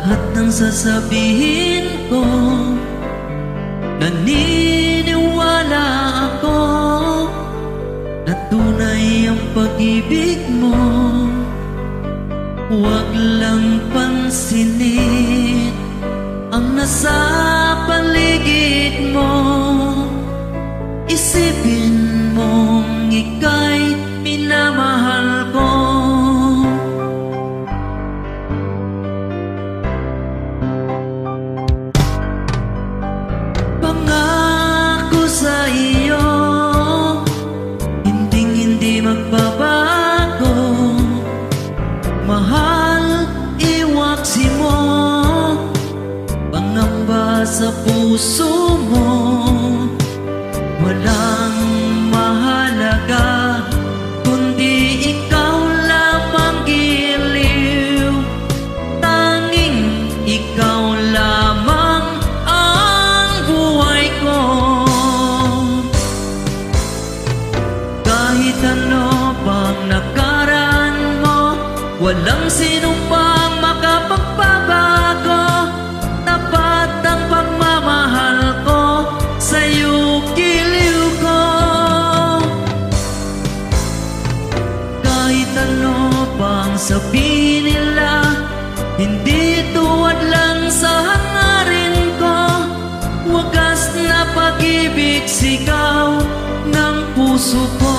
lahat ng sasabihin ko, naniniwala ako na tunay ang pag-ibig mo. Huwag lang pansinin ang nasa paligid mo. Isipin mong ika'y minamahal ko. Pangako sa iyo, hindi magbabago. Mahal, iwaksi mo pangamba sa puso mo. Walang mahalaga kundi ikaw lamang, giliw. Tanging ikaw lamang ang buhay ko. Kahit ano pang nakaraan mo, walang sinumang makapagbabago. Tapat ang pagmamahal ko sa'yo, giliw ko. Kahit ano pang sabihin nila, hindi tuwad lang sa hangarin ko. Wagas na pag-ibig, sigaw ng puso ko.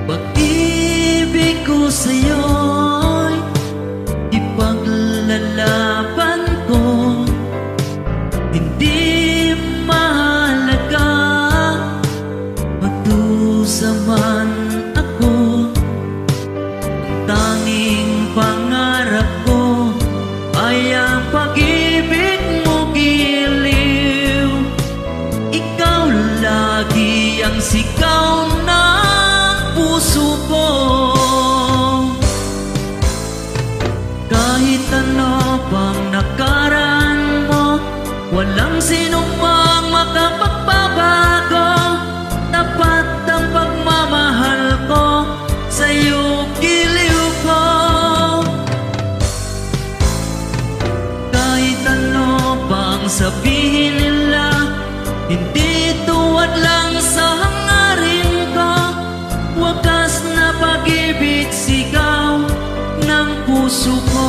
Pag-ibig ko sa'yo'y ipaglalaban ko. Hindi mahalaga magdusa man ako. Ang tanging pangarap ko ay ang pag-ibig mo, giliw. Ikaw lagi ang sigaw ng puso ko. Kahit ano pang nakaraan mo, walang sinumang makapagbabago. Tapat ang pagmamahal ko sa'yo, giliw ko. Kahit ano pang sabihin nila, hindi tuwad lang sa hangarin ko. Wagas na pag-ibig, sigaw ng puso ko.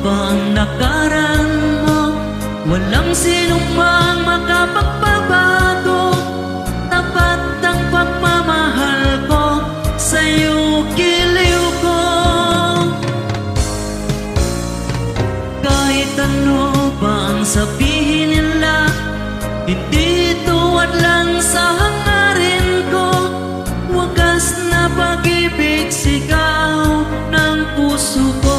Pang nakaraan mo, walang sinumang makapagbabago. Tapat ang pagmamahal ko sa'yo, giliw ko. Kahit ano pa ang sabihin nila, hindi tuwad lang sa hangarin ko. Wagas na pag-ibig, sigaw ng puso ko.